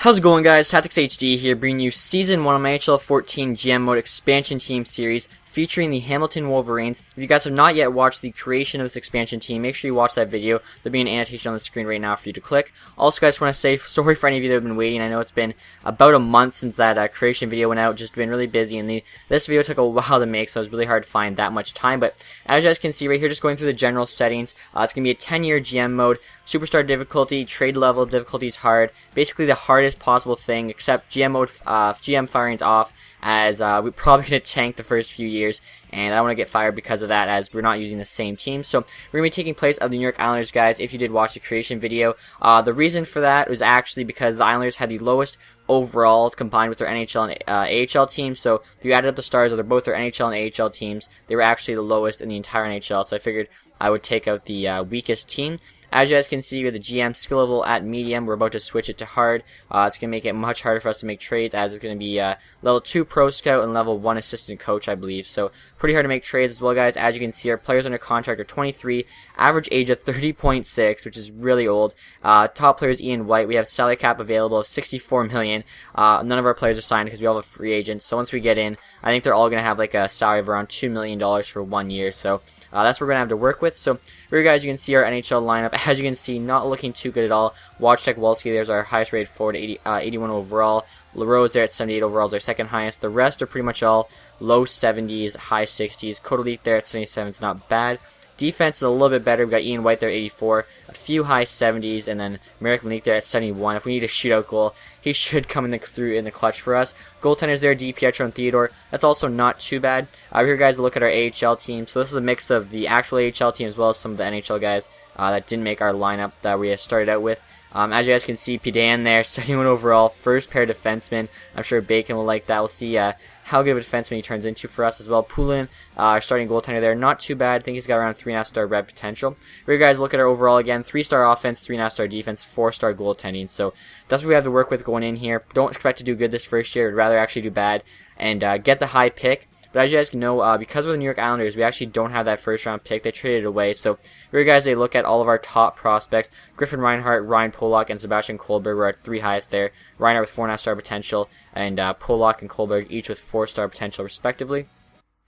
How's it going, guys? TacTixHD here, bringing you Season 1 of my NHL 14 GM Mode Expansion Team Series featuring the Hamilton Wolverines. If you guys have not yet watched the creation of this expansion team, make sure you watch that video. There'll be an annotation on the screen right now for you to click. Also, guys, I want to say sorry for any of you that have been waiting. I know it's been about a month since that creation video went out. Just been really busy, and this video took a while to make, so it was really hard to find that much time. But as you guys can see right here, just going through the general settings, it's going to be a 10-year GM mode. Superstar difficulty, trade level difficulty is hard. Basically the hardest possible thing, except GM mode, GM firing's off, as we're probably going to tank the first few years, and I don't want to get fired because of that, as we're not using the same team. So we're going to be taking place of the New York Islanders, guys, if you did watch the creation video. The reason for that was actually because the Islanders had the lowest overall combined with their NHL and AHL teams. So if you added up the stars of both their NHL and AHL teams, they were actually the lowest in the entire NHL. So I figured I would take out the weakest team. As you guys can see, we have the GM skill level at medium. We're about to switch it to hard. It's going to make it much harder for us to make trades, as it's going to be level 2 pro scout and level 1 assistant coach, I believe. So pretty hard to make trades as well, guys. As you can see, our players under contract are 23, average age of 30.6, which is really old. Top players Ian White. We have salary cap available of $64 million. None of our players are signed because we all have a free agent. So once we get in, I think they're all going to have like a salary of around $2 million for 1 year. So that's what we're going to have to work with. So here, guys, you can see our NHL lineup. As you can see, not looking too good at all. Wojciech Wolski, there's our highest rated forward, 81 overall. LaRose there at 78 overall is our second highest. The rest are pretty much all low 70s, high 60s. Kotelik there at 77 is not bad. Defense is a little bit better. We've got Ian White there at 84, a few high 70s, and then Marek Malik there at 71. If we need a shootout goal, he should come through in the clutch for us. Goaltenders there, DiPietro and Theodore. That's also not too bad. Here, guys, look at our AHL team. So this is a mix of the actual AHL team as well as some of the NHL guys that didn't make our lineup that we started out with. As you guys can see, Pidan there, 71 overall, first pair defenseman. I'm sure Bacon will like that. We'll see how good of a defenseman he turns into for us as well. Poulin, our starting goaltender there, not too bad. I think he's got around 3.5-star red potential. Here, guys, look at our overall again. 3-star offense, 3.5-star defense, 4-star goaltending. So that's what we have to work with going in here. Don't expect to do good this first year. We'd rather actually do bad and get the high pick. But as you guys can know, because we're the New York Islanders, we actually don't have that first-round pick. They traded it away. So here, guys, they look at all of our top prospects. Griffin Reinhart, Ryan Pollock, and Sebastian Kohlberg were our 3 highest there. Reinhart with 4.5-star potential, and Pollock and Kohlberg each with 4-star potential, respectively.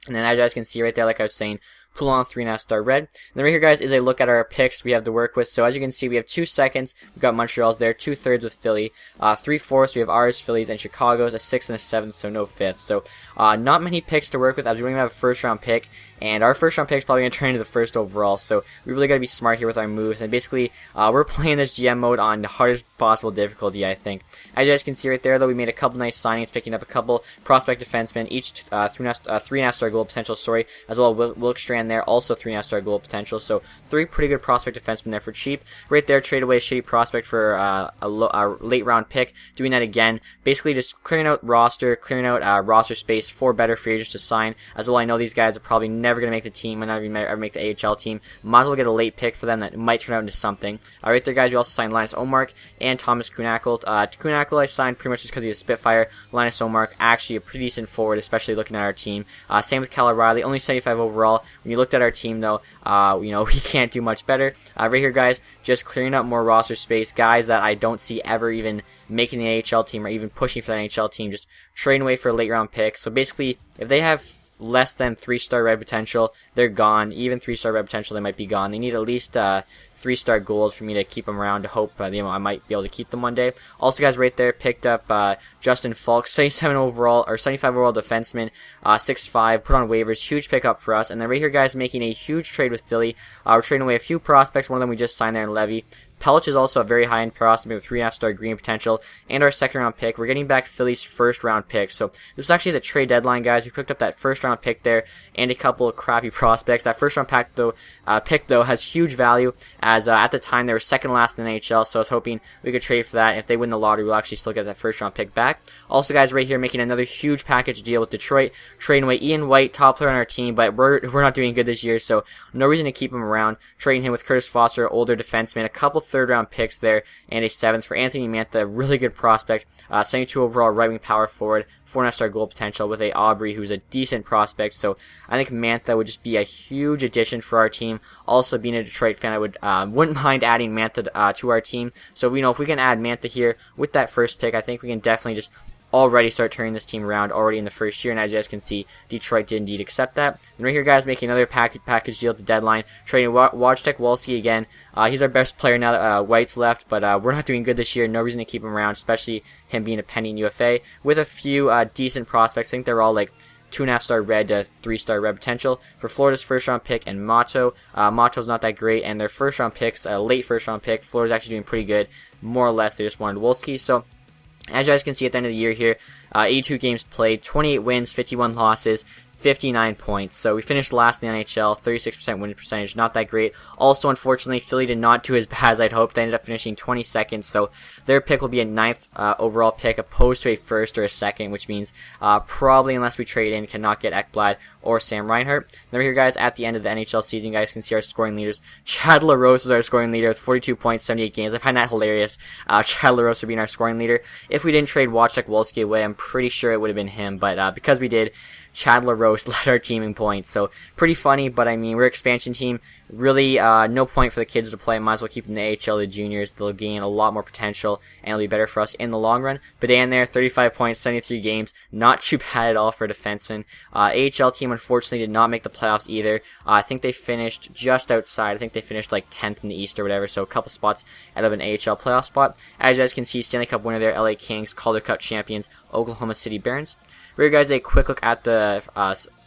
And then as you guys can see right there, like I was saying, Poulin 3.5-star red. And then right here, guys, is a look at our picks we have to work with. So as you can see, we have 2 seconds. We've got Montreal's there, 2/3 with Philly, 3/4 we have ours, Phillies, and Chicago's, a 6th and a 7th, so no 5th. So not many picks to work with, as we don't even have a first-round pick. And our first-round pick is probably going to turn into the first overall. So we really got to be smart here with our moves. And basically, we're playing this GM mode on the hardest possible difficulty, I think. As you guys can see right there, though, we made a couple nice signings, picking up a couple prospect defensemen, each 3.5-star goal potential, as well as Wilkstrand there, also 3.5-star goal potential. So 3 pretty good prospect defensemen there for cheap. Right there, trade away a shitty prospect for a late-round pick. Doing that again, basically just clearing out roster space for better free agents to sign. As well, I know these guys are probably never going to make the team, might not even ever make the AHL team. Might as well get a late pick for them that might turn out into something. Right there, guys, we also signed Linus Omark and Thomas Kuhnhackl. Kuhnhackl I signed pretty much just because he's a Spitfire. Linus Omark, actually a pretty decent forward, especially looking at our team. Same with Cal O'Reilly, only 75 overall. When you looked at our team, though, we can't do much better. Right here, guys, just clearing up more roster space. Guys that I don't see ever even making the AHL team or even pushing for the NHL team, just trading away for a late-round pick. So basically, if they have less than 3-star red potential, they're gone. Even 3-star red potential, they might be gone. They need at least 3-star gold for me to keep them around, to hope I might be able to keep them one day. Also, guys, right there, picked up Justin Falk, 77 overall, or 75 overall defenseman, 6'5", put on waivers, huge pickup for us. And then right here, guys, making a huge trade with Philly. We're trading away a few prospects. One of them we just signed there in Levy. Pellich is also a very high-end prospect with 3.5-star green potential, and our second-round pick. We're getting back Philly's first-round pick. So this was actually the trade deadline, guys. We picked up that first-round pick there and a couple of crappy prospects. That first-round pick, though, has huge value, as at the time they were second last in the NHL, so I was hoping we could trade for that. If they win the lottery, we'll actually still get that first-round pick back. Also, guys, right here, making another huge package deal with Detroit, trading away Ian White, top player on our team, but we're not doing good this year, so no reason to keep him around. Trading him with Curtis Foster, older defenseman, a couple third round picks there and a 7th for Anthony Mantha, really good prospect, 72 overall right wing power forward, 4.5-star goal potential with a Aubrey who's a decent prospect. So I think Mantha would just be a huge addition for our team. Also, being a Detroit fan, I wouldn't mind adding Mantha to our team. So if we can add Mantha here with that first pick, I think we can definitely just already start turning this team around already in the first year, and as you guys can see, Detroit did indeed accept that. And right here, guys, making another package deal at the deadline, trading Wojciech Wolski again. He's our best player now that White's left, but we're not doing good this year. No reason to keep him around, especially him being a pending UFA with a few decent prospects. I think they're all like 2.5-star red to 3-star red potential for Florida's first-round pick and Mato. Mato's not that great, and their first-round picks, late first-round pick, Florida's actually doing pretty good. More or less, they just wanted Wolski. So as you guys can see at the end of the year here, 82 games played, 28 wins, 51 losses, 59 points. So we finished last in the NHL, 36% winning percentage, not that great. Also, unfortunately, Philly did not do as bad as I'd hoped. They ended up finishing 22nd, so their pick will be a 9th overall pick opposed to a 1st or a 2nd, which means probably, unless we trade in, cannot get Ekblad or Sam Reinhart. Now here, guys, at the end of the NHL season, you guys can see our scoring leaders. Chad LaRose was our scoring leader with 42 points, 78 games. I find that hilarious. Chad LaRose for being our scoring leader. If we didn't trade Wojciech Wolski away, I'm pretty sure it would have been him, but because we did, Chad LaRose led our team in points. So pretty funny, but I mean, we're an expansion team. Really, no point for the kids to play. Might as well keep them in the AHL, the juniors. They'll gain a lot more potential, and it'll be better for us in the long run. Bidan there, 35 points, 73 games. Not too bad at all for a defenseman. AHL team, unfortunately, did not make the playoffs either. I think they finished just outside. I think they finished like 10th in the East or whatever, so a couple spots out of an AHL playoff spot. As you guys can see, Stanley Cup winner there, LA Kings, Calder Cup champions, Oklahoma City Barons. Here, guys, a quick look at the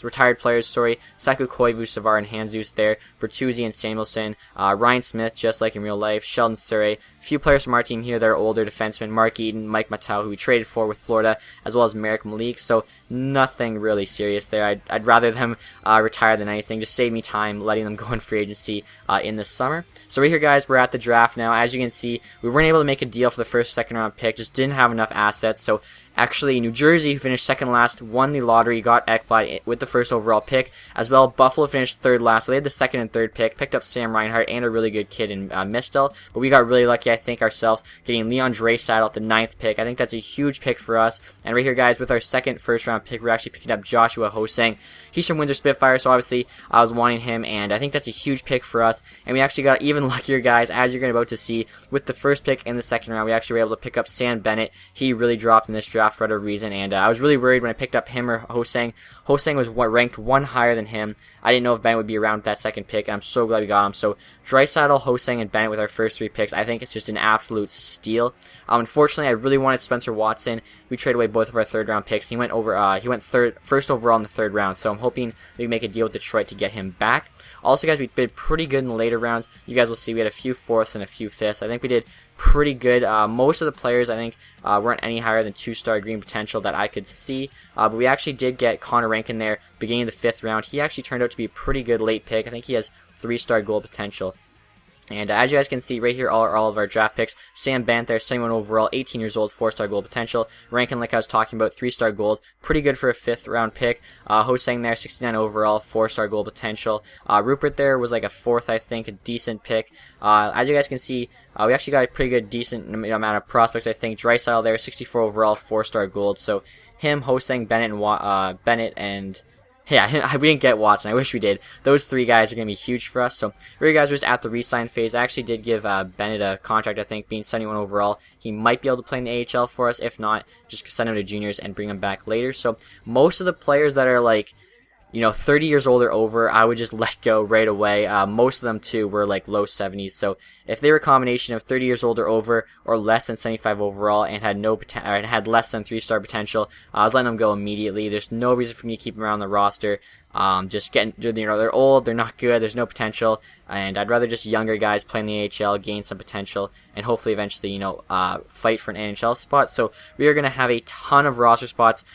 retired players. Saku Koivu, Savard, and Hanzus there. Bertuzzi and Samuelson. Ryan Smith, just like in real life. Sheldon Surrey. A few players from our team here that are older defensemen. Mark Eden, Mike Matau, who we traded for with Florida, as well as Merrick Malik. So nothing really serious there. I'd rather them retire than anything. Just save me time letting them go in free agency in the summer. So right here, guys, we're at the draft now. As you can see, we weren't able to make a deal for the first, second round pick. Just didn't have enough assets. So actually, New Jersey, who finished second last, won the lottery, got Ekblad with the first overall pick. As well, Buffalo finished third last, so they had the second and third pick, picked up Sam Reinhart and a really good kid in Mistel. But we got really lucky, I think, ourselves, getting Leon Draisaitl at the 9th pick. I think that's a huge pick for us. And right here, guys, with our second first-round pick, we're actually picking up Joshua Hosang. He's from Windsor Spitfire, so obviously I was wanting him, and I think that's a huge pick for us. And we actually got even luckier, guys, as you're about to see. With the first pick in the second round, we actually were able to pick up Sam Bennett. He really dropped in this draft for whatever reason, and I was really worried when I picked up him or Hosang. Hosang was ranked one higher than him. I didn't know if Bennett would be around with that second pick, and I'm so glad we got him. So Draisaitl, Hosang, and Bennett with our first 3 picks. I think it's just an absolute steal. Unfortunately, I really wanted Spencer Watson. We traded away both of our third-round picks. He went first overall in the third round, so I'm hoping we can make a deal with Detroit to get him back. Also, guys, we did pretty good in the later rounds. You guys will see we had a few 4ths and a few 5ths. I think we did pretty good. Most of the players, I think, weren't any higher than 2-star green potential that I could see. But we actually did get Connor Rankin there beginning of the 5th round. He actually turned out to be a pretty good late pick. I think he has 3-star goal potential. And as you guys can see right here, all of our draft picks. Sam Bennett there, 71 overall, 18 years old, 4-star gold potential. Rankin, like I was talking about, 3-star gold, pretty good for a 5th round pick. Hosang there, 69 overall, 4-star gold potential. Rupert there was like a 4th, I think, a decent pick. As you guys can see, we actually got a pretty good, decent amount of prospects, I think. Draisaitl there, 64 overall, 4-star gold. So him, Hosang, Bennett, and yeah, we didn't get Watson. I wish we did. Those 3 guys are going to be huge for us. So, here you guys are just at the re-sign phase. I actually did give Bennett a contract, I think, being 71 overall. He might be able to play in the AHL for us. If not, just send him to juniors and bring him back later. So, most of the players that are like, 30 years old or over, I would just let go right away. Most of them, too, were like low 70s. So, if they were a combination of 30 years old or over, or less than 75 overall, and had less than 3-star potential, I was letting them go immediately. There's no reason for me to keep them around the roster. They're old, they're not good, there's no potential, and I'd rather just younger guys play in the AHL, gain some potential, and hopefully eventually, fight for an NHL spot. So we are going to have a ton of roster spots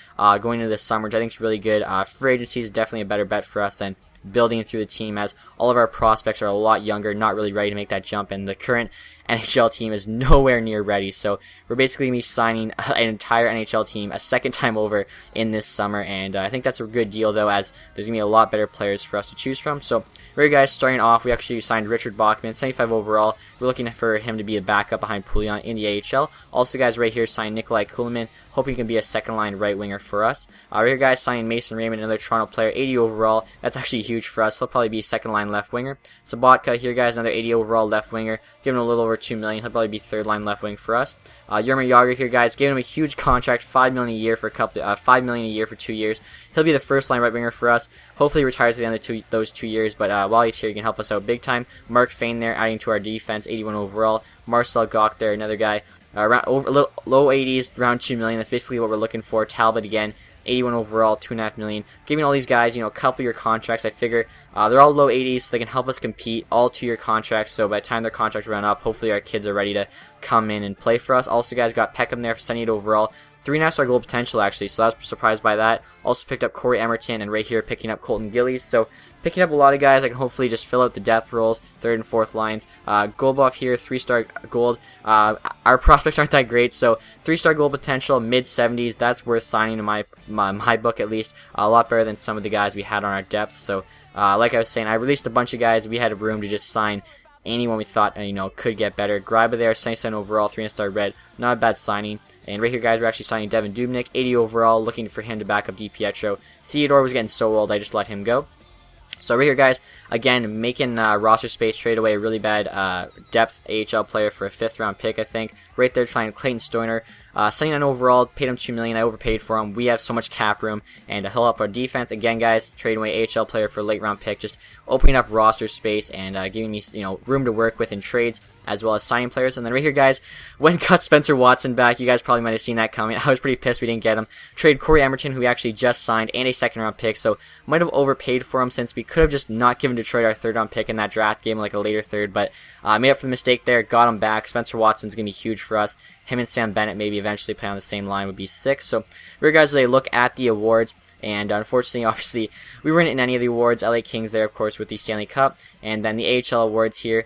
going into this summer, which I think is really good. Free agency is definitely a better bet for us than building through the team, as all of our prospects are a lot younger, not really ready to make that jump, and the current NHL team is nowhere near ready. So we're basically going to be signing an entire NHL team a second time over in this summer, and I think that's a good deal, though, as there's going to be a lot better players for us to choose from. So right, guys, starting off, we actually signed Richard Bachman, 75 overall. We're looking for him to be a backup behind Pouliot in the AHL. Also, guys, right here, signed Nhl Lineup, hoping he can be a second-line right winger for us. Right here, guys, signing Mason Raymond, another Toronto player, 80 overall. That's actually huge for us. He'll probably be a second-line left winger. Sabatka here, guys, another 80 overall left winger, giving him a little over $2 million. He'll probably be third-line left wing for us. Jaromir Jagr here, guys, giving him a huge contract, $5 million a year for $5 million a year for 2 years. He'll be the first-line right winger for us. Hopefully, he retires at the end of those 2 years, but while he's here, he can help us out big time. Mark Fane there, adding to our defense, 81 overall. Marcel Gauck there, another guy, low 80s, around $2 million. That's basically what we're looking for. Talbot again, 81 overall, $2.5 million. Giving all these guys, a couple year contracts. I figure they're all low 80s, so they can help us compete. All 2 year contracts. So by the time their contracts run up, hopefully our kids are ready to come in and play for us. Also, guys, got Peckham there for 78 overall. 3.5-star goal potential, actually, so I was surprised by that. Also picked up Corey Emerton, and right here picking up Colton Gillies. So picking up a lot of guys that can hopefully just fill out the depth roles, third and fourth lines. Goldbuff here, 3-star gold. Our prospects aren't that great, so 3-star goal potential, mid-70s. That's worth signing in my book, at least. A lot better than some of the guys we had on our depth. So like I was saying, I released a bunch of guys. We had room to just sign anyone we thought could get better. Greiba there, 77 overall, 3-star red, not a bad signing. And right here, guys, we're actually signing Devin Dubnyk, 80 overall, looking for him to back up DiPietro. Theodore was getting so old, I just let him go. So right here, guys, again, making roster space, trade away a really bad depth AHL player for a 5th-round pick, I think. Right there, trying Clayton Stoner. 79 overall, paid him $2 million. I overpaid for him. We have so much cap room, and he'll help our defense. Again, guys, trading away AHL player for a late-round pick, just opening up roster space and giving me room to work with in trades, as well as signing players. And then right here, guys, when cut Spencer Watson back, you guys probably might have seen that coming. I was pretty pissed we didn't get him. Trade Corey Emerton, who we actually just signed, and a 2nd-round pick, so might have overpaid for him, since we could have just not given Detroit our 3rd-round pick in that draft, gave him like a later 3rd, but made up for the mistake there, got him back. Spencer Watson's going to be huge for us. Him and Sam Bennett maybe eventually play on the same line would be sick. So, regardless, they look at the awards, and unfortunately, obviously, we weren't in any of the awards. LA Kings there, of course, with the Stanley Cup, and then the AHL awards here.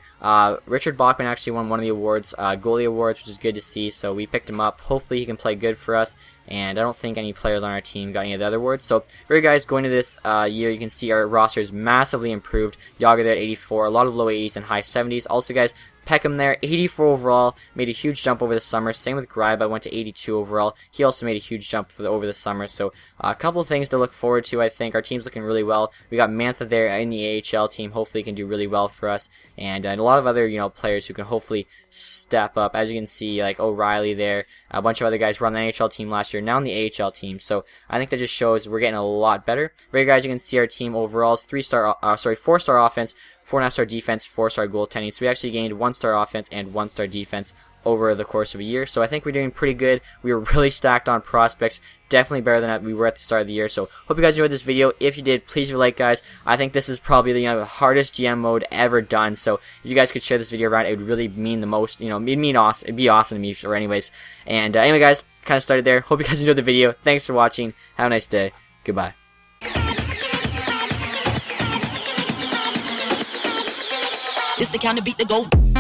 Richard Bachman actually won one of the awards, goalie awards, which is good to see. So we picked him up. Hopefully, he can play good for us. And I don't think any players on our team got any of the other awards. So, here, guys, going to this year, you can see our roster is massively improved. Jagr there at 84, a lot of low 80s and high 70s. Also, guys, Peckham there, 84 overall, made a huge jump over the summer. Same with Greiba, went to 82 overall. He also made a huge jump over the summer. So a couple of things to look forward to, I think. Our team's looking really well. We got Mantha there in the AHL team. Hopefully he can do really well for us. And a lot of other, players who can hopefully step up. As you can see, like O'Reilly there, a bunch of other guys were on the NHL team last year, now on the AHL team. So I think that just shows we're getting a lot better. Right here, guys, you can see our team overall is 4-star offense, 4.5-star defense, 4-star goaltending. So we actually gained 1-star offense and 1-star defense over the course of a year. So I think we're doing pretty good. We were really stacked on prospects. Definitely better than we were at the start of the year. So hope you guys enjoyed this video. If you did, please leave a like, guys. I think this is probably the hardest GM mode ever done. So if you guys could share this video around, it would really mean the most. It'd mean awesome. It'd be awesome to me, or anyways. And anyway, guys, kind of started there. Hope you guys enjoyed the video. Thanks for watching. Have a nice day. Goodbye. It's the kind of beat that go.